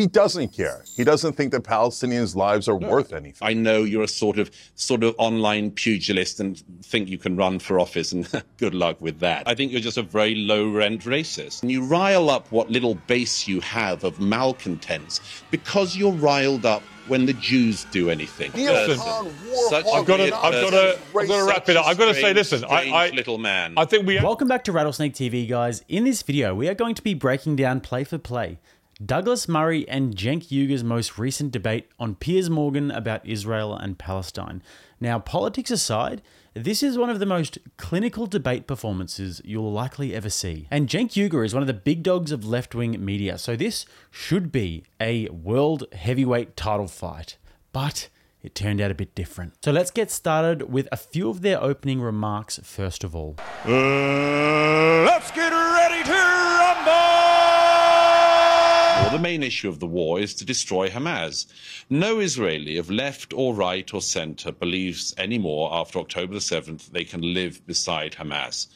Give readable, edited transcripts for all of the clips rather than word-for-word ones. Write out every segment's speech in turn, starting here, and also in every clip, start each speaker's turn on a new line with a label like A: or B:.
A: He doesn't care. He doesn't think that Palestinians' lives are worth anything.
B: I know you're a sort of online pugilist and think you can run for office, and good luck with that. I think you're just a very low-rent racist. And you rile up what little base you have of malcontents because you're riled up when the Jews do anything.
C: I've got to wrap it up. I've got to say, listen,
B: little man.
C: I think
D: Welcome back to Rattlesnake TV, guys. In this video, we are going to be breaking down play for play Douglas Murray and Cenk Uygur's most recent debate on Piers Morgan about Israel and Palestine. Now, politics aside, this is one of the most clinical debate performances you'll likely ever see. And Cenk Uygur is one of the big dogs of left-wing media, so this should be a world heavyweight title fight. But it turned out a bit different. So let's get started with a few of their opening remarks first of all.
E: Let's get ready to rumble!
B: Well, the main issue of the war is to destroy Hamas. No Israeli of left or right or centre believes anymore after October the 7th they can live beside Hamas.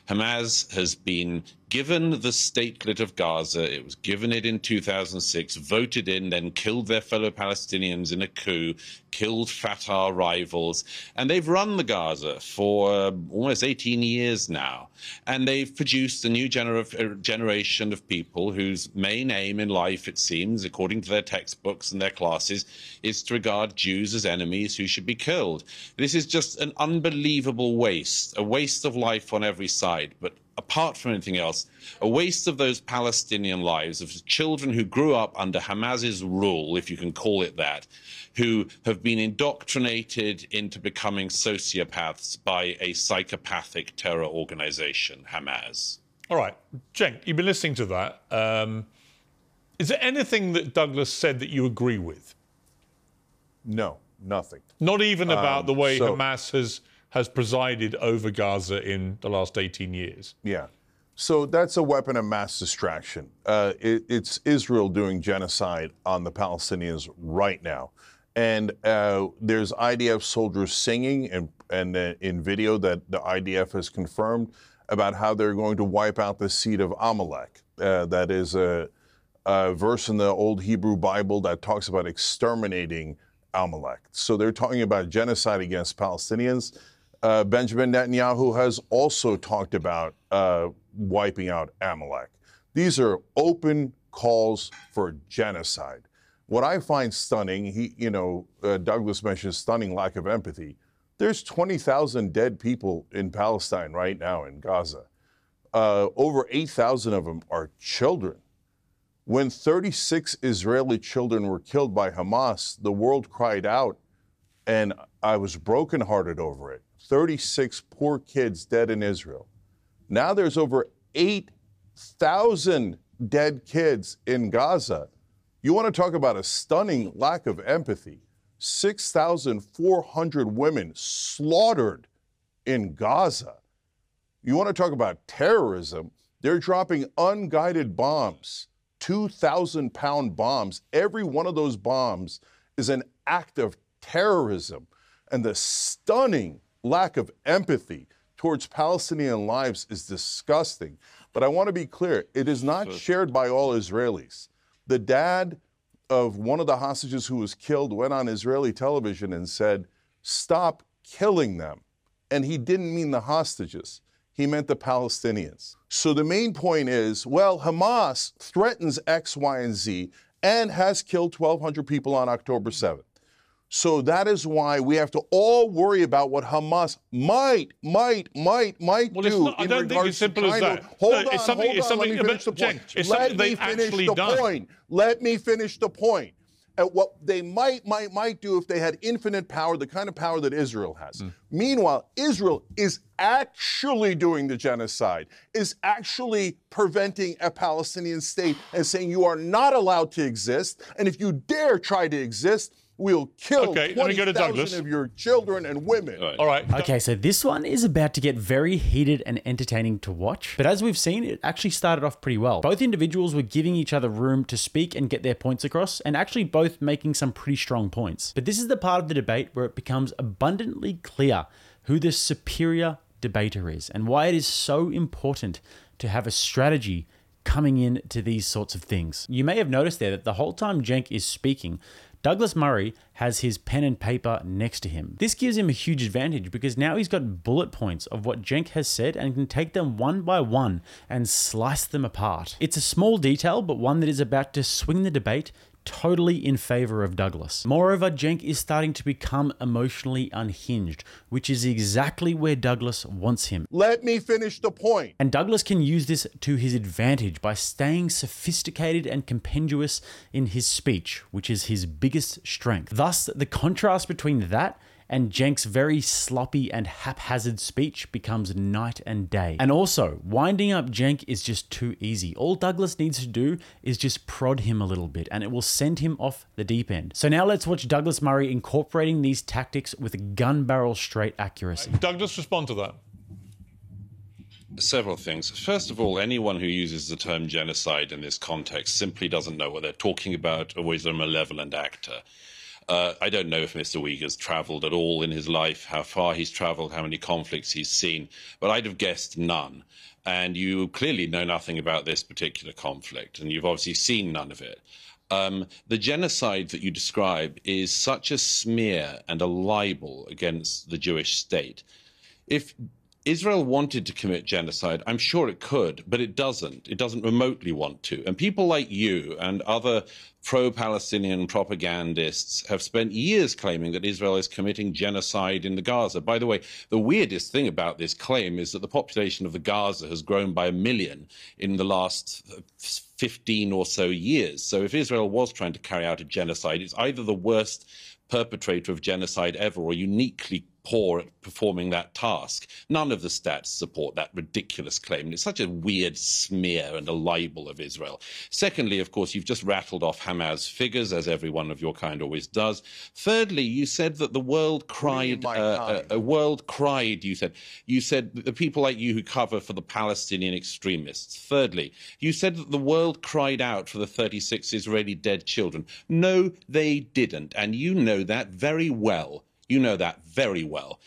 B: Hamas has been given the statelet of Gaza. It was given it in 2006, voted in, then killed their fellow Palestinians in a coup, killed Fatah rivals, and they've run the Gaza for almost 18 years now. And they've produced a new generation of people whose main aim in life, it seems, according to their textbooks and their classes, is to regard Jews as enemies who should be killed. This is just an unbelievable waste, a waste of life on every side. But apart from anything else, a waste of those Palestinian lives, of children who grew up under Hamas's rule, if you can call it that, who have been indoctrinated into becoming sociopaths by a psychopathic terror organization, Hamas.
C: All right, Cenk, you've been listening to that. Is there anything that Douglas said that you agree with?
A: No, nothing.
C: Not even about the way Hamas has presided over Gaza in the last 18 years.
A: Yeah. So that's a weapon of mass distraction. It's Israel doing genocide on the Palestinians right now. And there's IDF soldiers singing and in video that the IDF has confirmed about how they're going to wipe out the seed of Amalek. That is a verse in the old Hebrew Bible that talks about exterminating Amalek. So they're talking about genocide against Palestinians. Benjamin Netanyahu has also talked about wiping out Amalek. These are open calls for genocide. What I find stunning, Douglas mentioned stunning lack of empathy. There's 20,000 dead people in Palestine right now in Gaza. Over 8,000 of them are children. When 36 Israeli children were killed by Hamas, the world cried out, and I was brokenhearted over it. 36 poor kids dead in Israel. Now there's over 8,000 dead kids in Gaza. You want to talk about a stunning lack of empathy. 6,400 women slaughtered in Gaza. You want to talk about terrorism? They're dropping unguided bombs, 2,000-pound bombs. Every one of those bombs is an act of terrorism. And the stunning lack of empathy towards Palestinian lives is disgusting. But I want to be clear, it is not shared by all Israelis. The dad of one of the hostages who was killed went on Israeli television and said, "Stop killing them." And he didn't mean the hostages. He meant the Palestinians. So the main point is, well, Hamas threatens X, Y, and Z and has killed 1,200 people on October 7th. So that is why we have to all worry about what Hamas might do.
C: I don't think it's simple as that.
A: Hold on, let me finish the point. Let me finish the point. At what they might do if they had infinite power, the kind of power that Israel has. Meanwhile, Israel is actually doing the genocide, is actually preventing a Palestinian state and saying you are not allowed to exist, and if you dare try to exist, we'll kill 20,000 of your children and women.
C: All right.
D: Okay, so this one is about to get very heated and entertaining to watch. But as we've seen, it actually started off pretty well. Both individuals were giving each other room to speak and get their points across, and actually both making some pretty strong points. But this is the part of the debate where it becomes abundantly clear who the superior debater is and why it is so important to have a strategy coming in to these sorts of things. You may have noticed there that the whole time Cenk is speaking, Douglas Murray has his pen and paper next to him. This gives him a huge advantage because now he's got bullet points of what Cenk has said and can take them one by one and slice them apart. It's a small detail, but one that is about to swing the debate totally in favor of Douglas. Moreover, Cenk is starting to become emotionally unhinged, which is exactly where Douglas wants him.
A: Let me finish the point.
D: And Douglas can use this to his advantage by staying sophisticated and compendious in his speech, which is his biggest strength. Thus, the contrast between that and Cenk's very sloppy and haphazard speech becomes night and day. And also, winding up Cenk is just too easy. All Douglas needs to do is just prod him a little bit and it will send him off the deep end. So now let's watch Douglas Murray incorporating these tactics with gun barrel straight accuracy.
C: Douglas, respond to that.
B: Several things. First of all, anyone who uses the term genocide in this context simply doesn't know what they're talking about or is a malevolent actor. I don't know if Mr. Uygur's travelled at all in his life, how far he's travelled, how many conflicts he's seen, but I'd have guessed none. And you clearly know nothing about this particular conflict, and you've obviously seen none of it. The genocide that you describe is such a smear and a libel against the Jewish state. If Israel wanted to commit genocide, I'm sure it could, but it doesn't. It doesn't remotely want to. And people like you and other pro-Palestinian propagandists have spent years claiming that Israel is committing genocide in the Gaza. By the way, the weirdest thing about this claim is that the population of the Gaza has grown by 1 million in the last 15 or so years. So if Israel was trying to carry out a genocide, it's either the worst perpetrator of genocide ever or uniquely poor at performing that task. None of the stats support that ridiculous claim. It's such a weird smear and a libel of Israel. Secondly, of course, you've just rattled off Hamas figures, as everyone of your kind always does. Thirdly, you said that the world cried, you said that the people like you who cover for the Palestinian extremists. Thirdly, you said that the world cried out for the 36 Israeli dead children. No, they didn't. And you know that very well. You know that very well.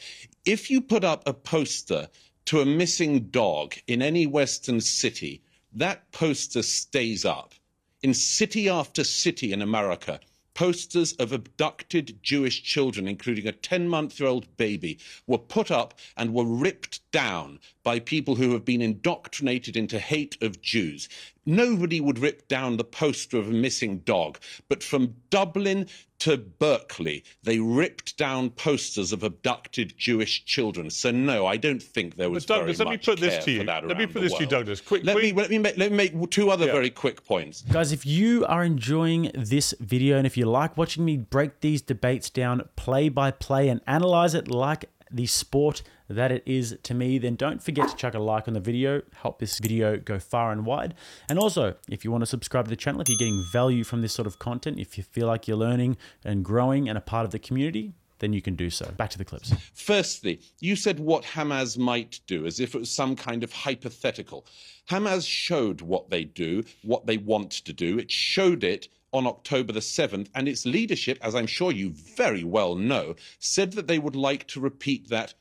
B: If you put up a poster to a missing dog in any Western city, that poster stays up. In city after city in America, posters of abducted Jewish children, including a 10-month-old baby, were put up and were ripped down by people who have been indoctrinated into hate of Jews. Nobody would rip down the poster of a missing dog, but from Dublin to Berkeley, they ripped down posters of abducted Jewish children. So no, I don't think there was
C: Douglas,
B: very much care for that around the world.
C: Let me put this to you, Douglas.
B: Let me make two other very quick points.
D: Guys, if you are enjoying this video and if you like watching me break these debates down play by play and analyze it like the sport that it is to me, then don't forget to chuck a like on the video, help this video go far and wide. And also, if you want to subscribe to the channel, if you're getting value from this sort of content, if you feel like you're learning and growing and a part of the community, then you can do so. Back to the clips.
B: Firstly, you said what Hamas might do, as if it was some kind of hypothetical. Hamas showed what they do, what they want to do. It showed it on October the 7th, and its leadership, as I'm sure you very well know, said that they would like to repeat that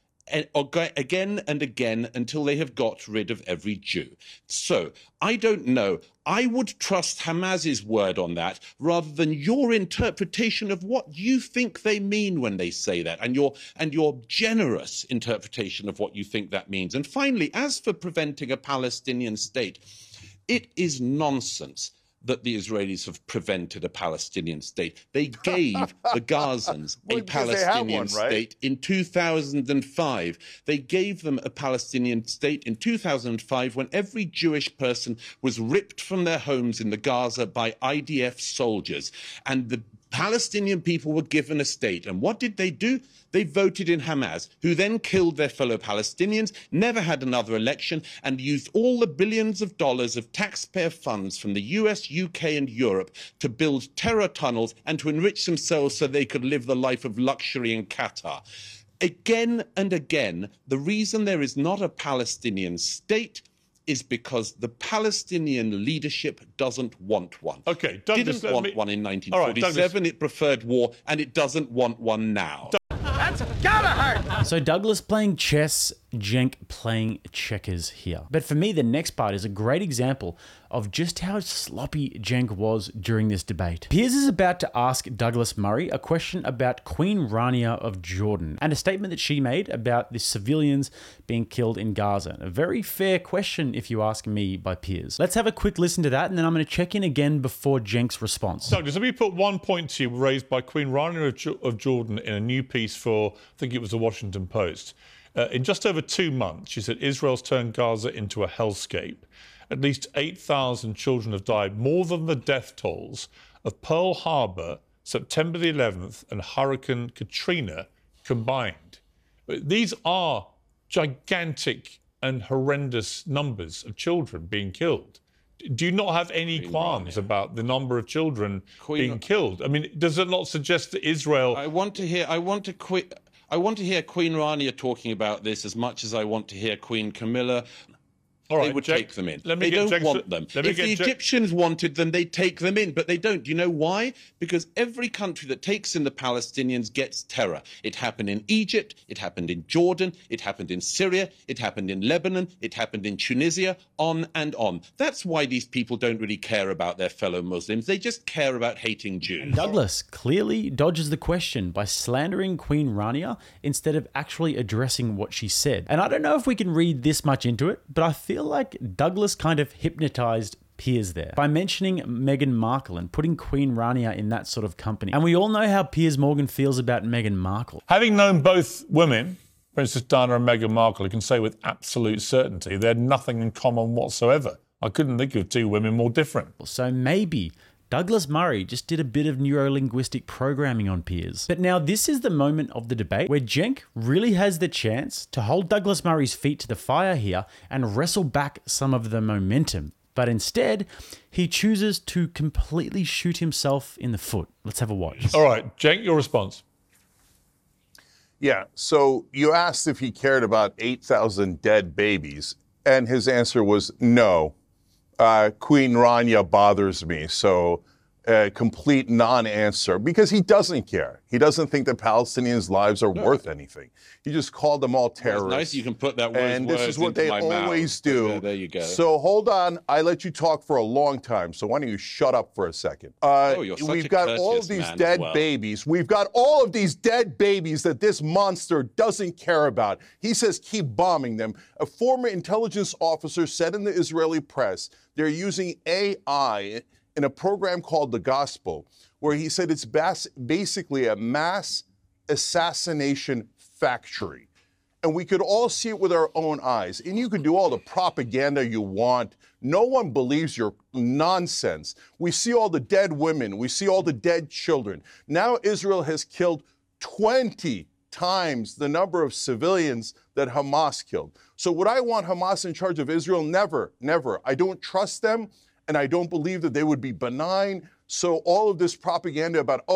B: again and again until they have got rid of every Jew. So, I don't know. I would trust Hamas's word on that rather than your interpretation of what you think they mean when they say that, and your generous interpretation of what you think that means. And finally, as for preventing a Palestinian state, it is nonsense that the Israelis have prevented a Palestinian state. They gave the Gazans a Palestinian state in 2005. They gave them a Palestinian state in 2005 when every Jewish person was ripped from their homes in the Gaza by IDF soldiers. And the Palestinian people were given a state. And what did they do? They voted in Hamas, who then killed their fellow Palestinians, never had another election, and used all the billions of dollars of taxpayer funds from the US, UK, and Europe to build terror tunnels and to enrich themselves so they could live the life of luxury in Qatar. Again and again, the reason there is not a Palestinian state is because the Palestinian leadership doesn't want one.
C: Okay, Douglas,
B: didn't want one in 1947. It preferred war, and it doesn't want one now.
F: gotta hurt.
D: So Douglas playing chess, Cenk playing checkers here. But for me, the next part is a great example of just how sloppy Cenk was during this debate. Piers is about to ask Douglas Murray a question about Queen Rania of Jordan and a statement that she made about the civilians being killed in Gaza. A very fair question, if you ask me, by Piers. Let's have a quick listen to that, and then I'm going to check in again before Cenk's response.
C: Douglas, let me put one point to you raised by Queen Rania of Jordan in a new piece for, I think it was the Washington Post. In just over 2 months, she said, Israel's turned Gaza into a hellscape. At least 8,000 children have died, more than the death tolls of Pearl Harbor, September the 11th, and Hurricane Katrina combined. These are gigantic and horrendous numbers of children being killed. Do you not have any qualms about the number of children being killed? I mean, does it not suggest that Israel...
B: I want to hear Queen Rania talking about this as much as I want to hear Queen Camilla.
C: All right,
B: they would take them in.
C: They
B: don't want them. If the Egyptians wanted them, they'd take them in, but they don't. Do you know why? Because every country that takes in the Palestinians gets terror. It happened in Egypt, it happened in Jordan, it happened in Syria, it happened in Lebanon, it happened in Tunisia, on and on. That's why these people don't really care about their fellow Muslims. They just care about hating Jews.
D: And Douglas clearly dodges the question by slandering Queen Rania instead of actually addressing what she said. And I don't know if we can read this much into it, but I feel like Douglas kind of hypnotized Piers there by mentioning Meghan Markle and putting Queen Rania in that sort of company. And we all know how Piers Morgan feels about Meghan Markle.
C: Having known both women, Princess Diana and Meghan Markle, I can say with absolute certainty they had nothing in common whatsoever. I couldn't think of two women more different.
D: So maybe Douglas Murray just did a bit of neuro-linguistic programming on Piers. But now this is the moment of the debate where Cenk really has the chance to hold Douglas Murray's feet to the fire here and wrestle back some of the momentum. But instead, he chooses to completely shoot himself in the foot. Let's have a watch.
C: All right, Cenk, your response.
A: Yeah, so you asked if he cared about 8,000 dead babies, and his answer was no. Queen Rania bothers me, so complete non-answer, because he doesn't care. He doesn't think that Palestinians' lives are worth anything. He just called them all terrorists.
B: Well, it's nice you can put that word
A: and this is what they always do.
B: There you go.
A: So hold on, I let you talk for a long time, so why don't you shut up for a second? We've got all of these dead babies. We've got all of these dead babies that this monster doesn't care about. He says keep bombing them. A former intelligence officer said in the Israeli press they're using AI in a program called The Gospel, where he said it's basically a mass assassination factory. And we could all see it with our own eyes. And you can do all the propaganda you want. No one believes your nonsense. We see all the dead women. We see all the dead children. Now Israel has killed 20 times the number of civilians that Hamas killed. So would I want Hamas in charge of Israel? Never, never. I don't trust them, and I don't believe that they would be benign. So all of this propaganda about,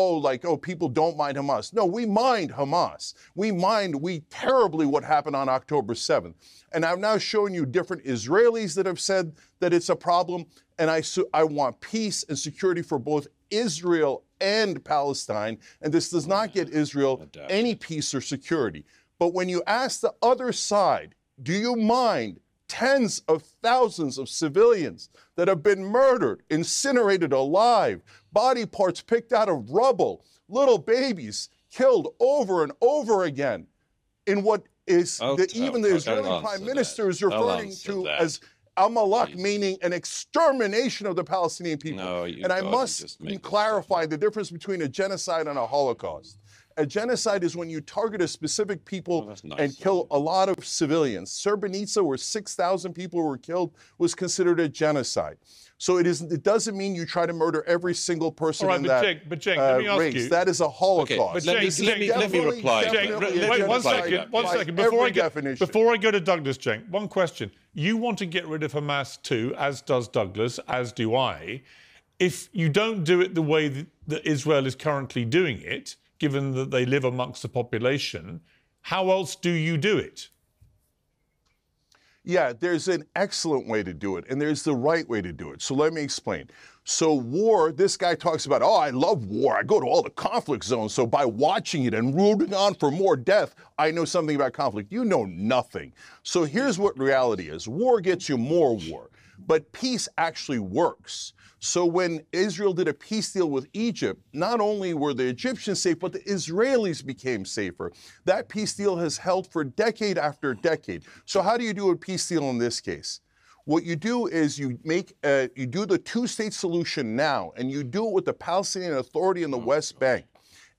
A: people don't mind Hamas. No, we mind Hamas. We terribly what happened on October 7th. And I've now shown you different Israelis that have said that it's a problem. And I want peace and security for both Israel and Palestine. And this does not get Israel any peace or security. But when you ask the other side, do you mind tens of thousands of civilians that have been murdered, incinerated alive, body parts picked out of rubble, little babies killed over and over again in what is even the Israeli Prime Minister is referring to as Amalek, meaning an extermination of the Palestinian people. And I must clarify the difference between a genocide and a Holocaust. A genocide is when you target a specific people and kill a lot of civilians. Srebrenica, where 6,000 people were killed, was considered a genocide. So it doesn't mean you try to murder every single person in that
C: let me ask
A: race.
C: You.
A: That is a Holocaust.
B: Let me reply.
C: Wait, one second. Before I go to Douglas, Cenk, one question. You want to get rid of Hamas too, as does Douglas, as do I. If you don't do it the way that Israel is currently doing it, given that they live amongst the population, how else do you do it?
A: Yeah, there's an excellent way to do it, and there's the right way to do it. So let me explain. So war, this guy talks about, oh, I love war. I go to all the conflict zones. So by watching it and rooting on for more death, I know something about conflict. You know nothing. So here's what reality is. War gets you more war, but peace actually works. So when Israel did a peace deal with Egypt, not only were the Egyptians safe, but the Israelis became safer. That peace deal has held for decade after decade. So how do you do a peace deal in this case? What you do is you do the two-state solution now, and you do it with the Palestinian Authority in the West Bank.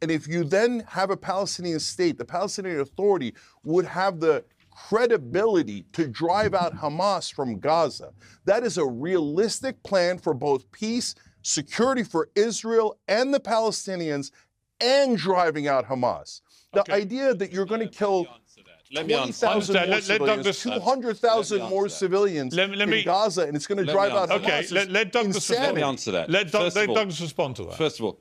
A: And if you then have a Palestinian state, the Palestinian Authority would have the credibility to drive out Hamas from Gaza. That is a realistic plan for both peace, security for Israel and the Palestinians, and driving out Hamas. The idea that you're going to kill 20,000 more civilians, 200,000 more civilians in Gaza, and it's going to drive out Hamas.
C: Okay, let Douglas
B: answer that.
C: Let Douglas respond to that.
B: First of all,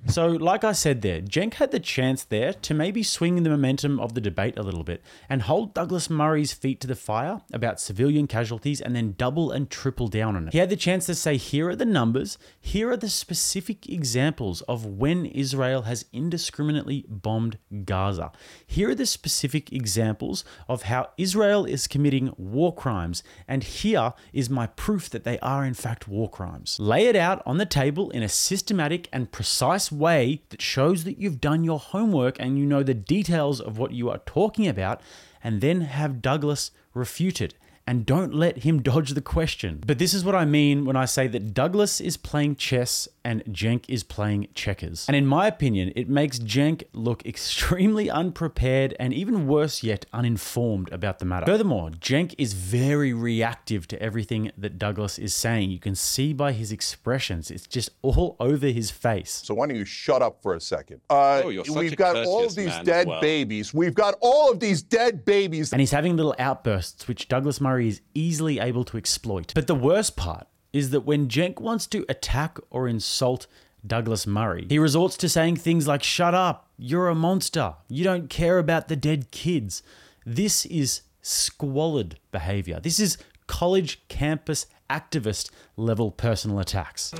D: So, like I said there, Cenk had the chance there to maybe swing the momentum of the debate a little bit and hold Douglas Murray's feet to the fire about civilian casualties and then double and triple down on it. He had the chance to say, here are the numbers, here are the specific examples of when Israel has indiscriminately bombed Gaza. Here are the specific examples of how Israel is committing war crimes, and here is my proof that they are in fact war crimes. Lay it out on the table in a systematic and precise way that shows that you've done your homework and you know the details of what you are talking about, and then have Douglas refute it. And don't let him dodge the question. But this is what I mean when I say that Douglas is playing chess and Cenk is playing checkers. And in my opinion, it makes Cenk look extremely unprepared and even worse yet, uninformed about the matter. Furthermore, Cenk is very reactive to everything that Douglas is saying. You can see by his expressions, it's just all over his face.
A: So why don't you shut up for a second? We've got all of these dead babies. We've got all of these dead babies.
D: And he's having little outbursts, which Douglas Murray is easily able to exploit. But the worst part is that when Cenk wants to attack or insult Douglas Murray, he resorts to saying things like, shut up, you're a monster, you don't care about the dead kids. This is squalid behavior. This is college campus activist level personal attacks.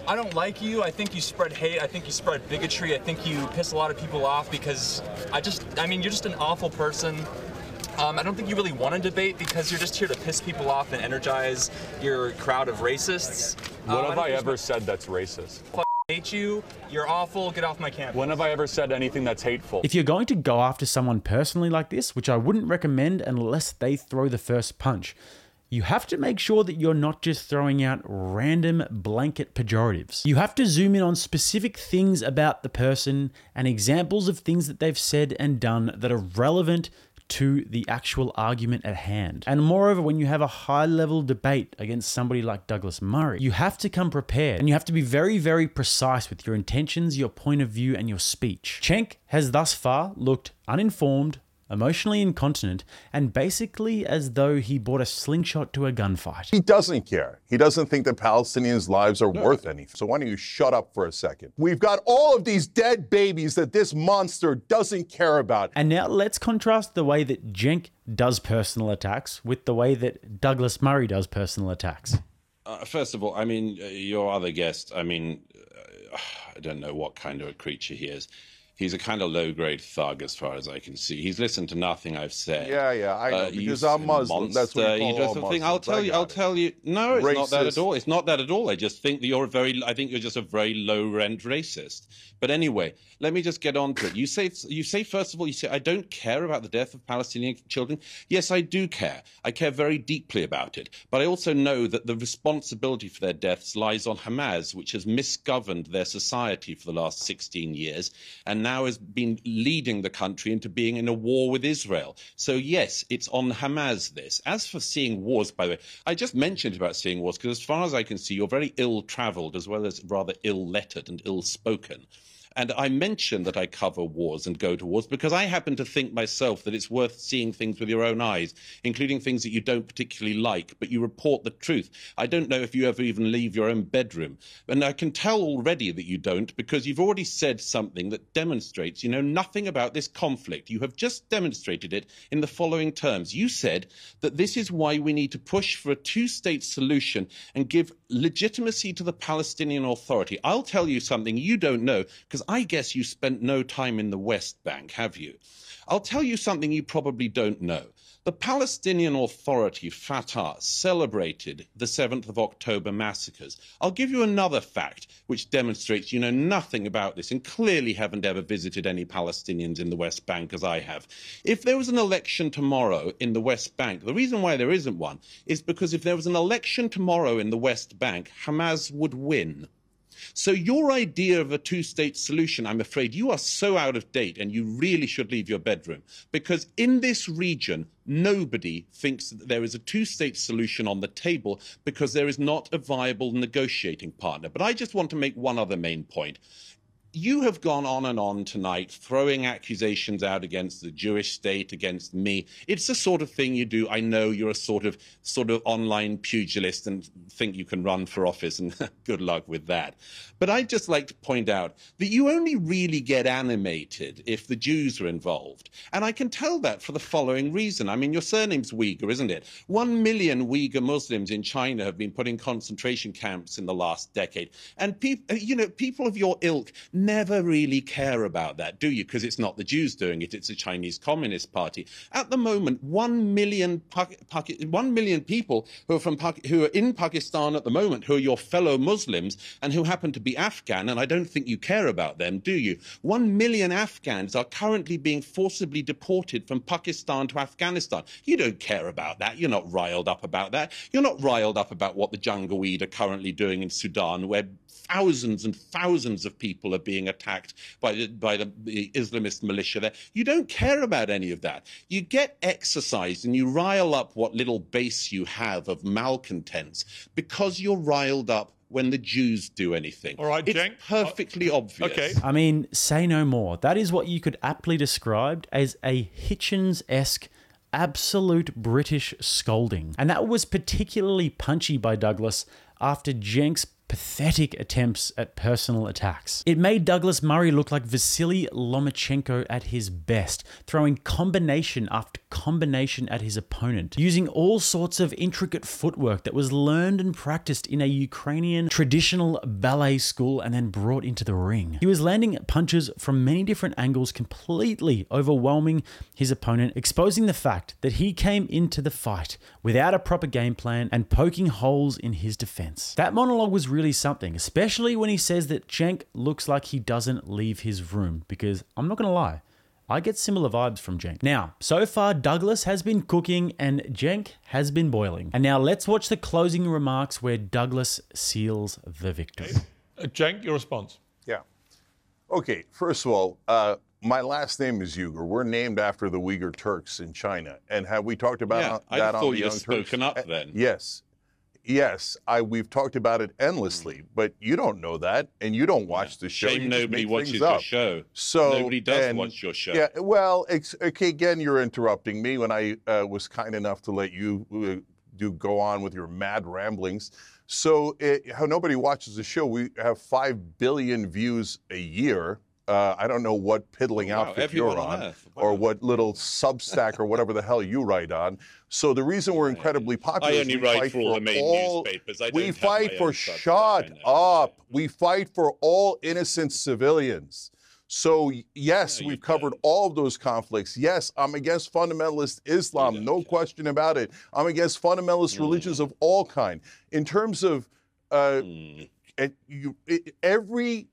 F: I don't like you. I think you spread hate. I think you spread bigotry. I think you piss a lot of people off because you're just an awful person. I don't think you really want to debate because you're just here to piss people off and energize your crowd of racists.
G: When have I ever said that's racist?
F: Hate you. You're awful. Get off my campus.
G: When have I ever said anything that's hateful?
D: If you're going to go after someone personally like this, which I wouldn't recommend unless they throw the first punch, you have to make sure that you're not just throwing out random blanket pejoratives. You have to zoom in on specific things about the person and examples of things that they've said and done that are relevant to the actual argument at hand. And moreover, when you have a high-level debate against somebody like Douglas Murray, you have to come prepared and you have to be very, very precise with your intentions, your point of view, and your speech. Cenk has thus far looked uninformed, emotionally incontinent, and basically as though he bought a slingshot to a gunfight.
A: He doesn't care. He doesn't think that Palestinians' lives are worth anything. So why don't you shut up for a second? We've got all of these dead babies that this monster doesn't care about.
D: And now let's contrast the way that Cenk does personal attacks with the way that Douglas Murray does personal attacks.
B: First of all, I mean, your other guest, I mean, I don't know what kind of a creature he is. He's a kind of low-grade thug, as far as I can see. He's listened to nothing I've said.
A: Yeah, I know, because I'm Muslim. That's what we call all Muslims.
B: I'll tell you. No, it's not that at all. It's not that at all. I just think that you're just a very low-rent racist. But anyway, let me just get on to it. You say first of all, I don't care about the death of Palestinian children. Yes, I do care. I care very deeply about it. But I also know that the responsibility for their deaths lies on Hamas, which has misgoverned their society for the last 16 years, and now has been leading the country into being in a war with Israel. So yes, it's on Hamas this. As for seeing wars, by the way, I just mentioned about seeing wars because as far as I can see, you're very ill-traveled as well as rather ill-lettered and ill-spoken. And I mention that I cover wars and go to wars because I happen to think myself that it's worth seeing things with your own eyes, including things that you don't particularly like, but you report the truth. I don't know if you ever even leave your own bedroom. And I can tell already that you don't, because you've already said something that demonstrates you know nothing about this conflict. You have just demonstrated it in the following terms. You said that this is why we need to push for a two-state solution and give legitimacy to the Palestinian Authority. I'll tell you something you don't know, because I guess you spent no time in the West Bank, have you? I'll tell you something you probably don't know. The Palestinian Authority, Fatah, celebrated the 7th of October massacres. I'll give you another fact which demonstrates you know nothing about this and clearly haven't ever visited any Palestinians in the West Bank as I have. If there was an election tomorrow in the West Bank, the reason why there isn't one is because if there was an election tomorrow in the West Bank, Hamas would win. So your idea of a two-state solution, I'm afraid you are so out of date and you really should leave your bedroom, because in this region, nobody thinks that there is a two-state solution on the table because there is not a viable negotiating partner. But I just want to make one other main point. You have gone on and on tonight, throwing accusations out against the Jewish state, against me. It's the sort of thing you do. I know you're a sort of online pugilist and think you can run for office, and good luck with that. But I'd just like to point out that you only really get animated if the Jews are involved. And I can tell that for the following reason. I mean, your surname's Uygur, isn't it? 1 million Uyghur Muslims in China have been put in concentration camps in the last decade. And people of your ilk never really care about that, do you? Because it's not the Jews doing it, it's the Chinese Communist Party. At the moment, 1 million people who are in Pakistan at the moment, who are your fellow Muslims and who happen to be Afghan, and I don't think you care about them, do you? 1 million Afghans are currently being forcibly deported from Pakistan to Afghanistan. You don't care about that. You're not riled up about that. You're not riled up about what the Janjaweed are currently doing in Sudan, where thousands and thousands of people are being attacked by the Islamist militia there. You don't care about any of that. You get exercised and you rile up what little base you have of malcontents because you're riled up when the Jews do anything.
C: All right,
B: it's
C: Cenk.
B: perfectly obvious.
C: Okay.
D: I mean, say no more. That is what you could aptly describe as a Hitchens-esque absolute British scolding. And that was particularly punchy by Douglas after Cenk's pathetic attempts at personal attacks. It made Douglas Murray look like Vasily Lomachenko at his best, throwing combination after combination at his opponent, using all sorts of intricate footwork that was learned and practiced in a Ukrainian traditional ballet school and then brought into the ring. He was landing punches from many different angles, completely overwhelming his opponent, exposing the fact that he came into the fight without a proper game plan and poking holes in his defense. That monologue was really something, especially when he says that Cenk looks like he doesn't leave his room, because I'm not going to lie, I get similar vibes from Cenk. Now, so far Douglas has been cooking and Cenk has been boiling. And now let's watch the closing remarks where Douglas seals the victory.
C: Cenk, your response.
A: Yeah. Okay, first of all, my last name is Uygur. We're named after the Uyghur Turks in China. And have we talked about
B: I
A: that on
B: thought
A: the
B: you
A: Young
B: had spoken
A: Turks?
B: up then.
A: Yes. Yes, we've talked about it endlessly, but you don't know that, and you don't watch the show.
B: Shame
A: You just
B: nobody
A: make
B: watches
A: things
B: your
A: up.
B: show.
A: So
B: Nobody does watch your show.
A: Yeah, well, okay, again, you're interrupting me when I was kind enough to let you go on with your mad ramblings. So how nobody watches the show, we have 5 billion views a year. I don't know what piddling outfit you're on, or what little Substack or whatever the hell you write on. So the reason we're incredibly popular
B: I
A: is
B: only
A: we
B: write
A: fight
B: for all the main newspapers.
A: We fight for shut up. We fight for all innocent civilians. So yes, we've covered all of those conflicts. Yes, I'm against fundamentalist Islam, no question about it. I'm against fundamentalist religions of all kind. In terms of every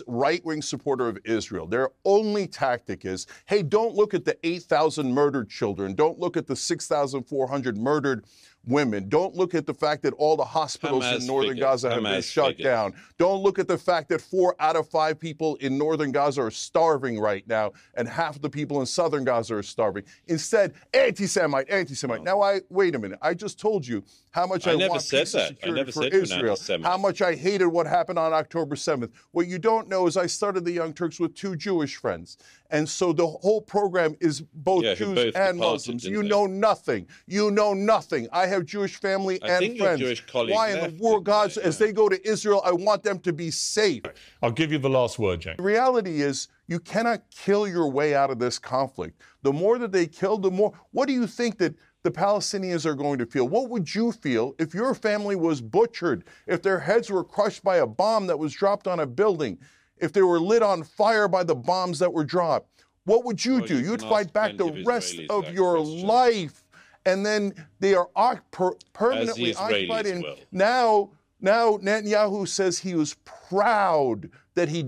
A: right-wing supporter of Israel, their only tactic is, hey, don't look at the 8,000 murdered children. Don't look at the 6,400 murdered women. Don't look at the fact that all the hospitals in northern Gaza have been shut down. Don't look at the fact that 4 out of 5 people in northern Gaza are starving right now, and half the people in southern Gaza are starving. Instead, anti-Semite. Now, wait a minute. I just told you how much I want peace and security for Israel, how much I hated what happened on October 7th. What you don't know is I started the Young Turks with 2 Jewish friends. And so the whole program is both
B: Yeah, who
A: Jews
B: both
A: and
B: departed,
A: Muslims.
B: didn't
A: You
B: they?
A: know nothing. You know nothing. I have Jewish family
B: I
A: and
B: think your
A: friends.
B: Jewish colleague
A: Why in
B: left,
A: the war
B: didn't
A: gods,
B: they?
A: as
B: Yeah.
A: they go to Israel, I want them to be safe.
C: I'll give you the last word, Cenk.
A: The reality is you cannot kill your way out of this conflict. The more that they kill, the more, what do you think that the Palestinians are going to feel? What would you feel if your family was butchered, if their heads were crushed by a bomb that was dropped on a building, if they were lit on fire by the bombs that were dropped? What would you
B: Well,
A: do?
B: you
A: You'd
B: can
A: fight
B: ask
A: back the
B: plenty of
A: rest
B: Israelis
A: of
B: that
A: your
B: question.
A: life. And then they are permanently occupied.
B: Israelis
A: And
B: will.
A: now Netanyahu says he was proud that he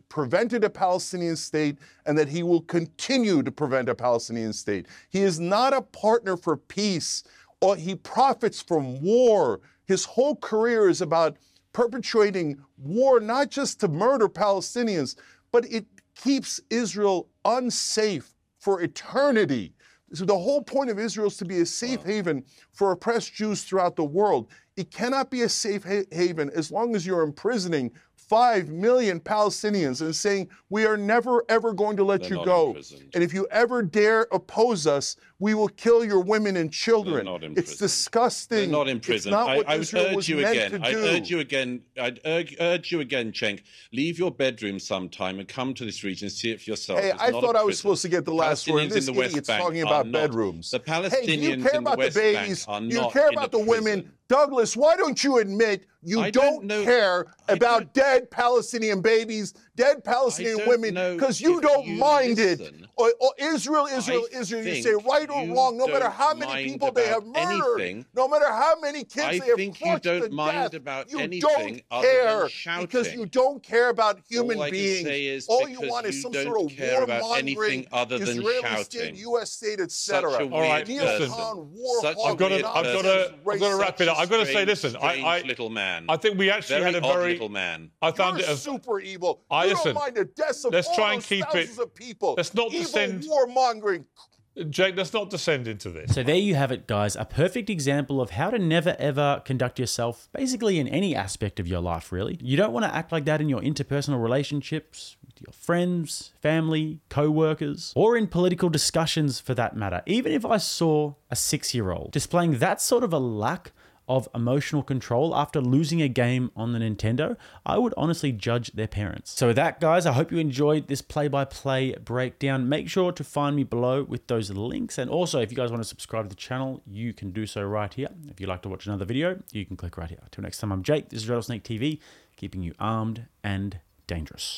A: prevented a Palestinian state and that he will continue to prevent a Palestinian state. He is not a partner for peace, or he profits from war. His whole career is about perpetuating war, not just to murder Palestinians, but it keeps Israel unsafe for eternity. So the whole point of Israel is to be a safe haven for oppressed Jews throughout the world. It cannot be a safe haven as long as you're imprisoning 5 million Palestinians and saying, we are never, ever going to let
B: They're
A: you
B: not
A: go.
B: imprisoned.
A: And if you ever dare oppose us, we will kill your women and children.
B: They're not
A: It's
B: imprisoned.
A: disgusting.
B: They're not in prison.
A: It's not what
B: I would
A: Israel
B: urge
A: was
B: you
A: meant
B: again.
A: to
B: I'd
A: do.
B: urge you again. I'd urge you again, Cenk. Leave your bedroom sometime and come to this region and see it for yourself.
A: Hey,
B: It's
A: I
B: not
A: thought
B: a
A: I was
B: prison.
A: supposed to get the last word.
B: Palestinians
A: This
B: in the West
A: idiot's
B: Bank
A: talking
B: are
A: about
B: not.
A: bedrooms.
B: The Palestinians
A: Hey, do you care
B: in the
A: about
B: West
A: the babies?
B: Bank are
A: Do you
B: not
A: care
B: in
A: about
B: a
A: the women?
B: prison.
A: Douglas, why don't you admit you
B: I
A: don't
B: know-
A: care
B: I
A: about
B: don't-
A: dead Palestinian babies, dead Palestinian
B: don't
A: women,
B: know
A: because you
B: if
A: don't
B: you
A: mind it.
B: listen.
A: Or Israel, Israel,
B: I
A: Israel. You
B: think
A: say right or
B: you
A: wrong, no matter
B: don't
A: how many
B: mind
A: people they have
B: about
A: murdered,
B: anything.
A: no matter how many kids
B: I
A: they have
B: think you
A: crushed
B: don't
A: to
B: mind
A: death,
B: about
A: you
B: anything
A: don't
B: other than
A: care because
B: shouting.
A: you don't care about human
B: All I can
A: beings.
B: say is
A: All you
B: because
A: want is
B: you
A: some
B: don't
A: sort of
B: care about
A: warmongering,
B: anything other than
A: Israeli
B: shouting.
A: state, U.S. state,
B: Such a
A: etc.
B: weird
C: right,
A: Neocon,
C: listen.
A: war
B: Such a
A: hog,
C: I've got
B: weird
C: to
A: nonsense,
C: wrap it up. I've got to say, listen,
B: strange little man.
C: I think we actually
B: Very
C: had a
B: odd
C: very.
B: little man.
C: I found
A: You're
C: it as
A: super evil.
C: I
A: You
C: listen,
A: don't mind the deaths of
C: let's
A: all
C: try and
A: those
C: keep it-
A: thousands of people.
C: let's not
A: evil
C: descend-
A: warmongering.
C: Jake, let's not descend into this.
D: So there you have it, guys. A perfect example of how to never ever conduct yourself, basically in any aspect of your life, really. You don't want to act like that in your interpersonal relationships, with your friends, family, co-workers, or in political discussions for that matter. Even if I saw a 6-year-old displaying that sort of a lack of emotional control after losing a game on the Nintendo, I would honestly judge their parents. So with that, guys, I hope you enjoyed this play-by-play breakdown. Make sure to find me below with those links. And also, if you guys want to subscribe to the channel, you can do so right here. If you'd like to watch another video, you can click right here. Till next time, I'm Jake. This is RattlesnakeTV, keeping you armed and dangerous.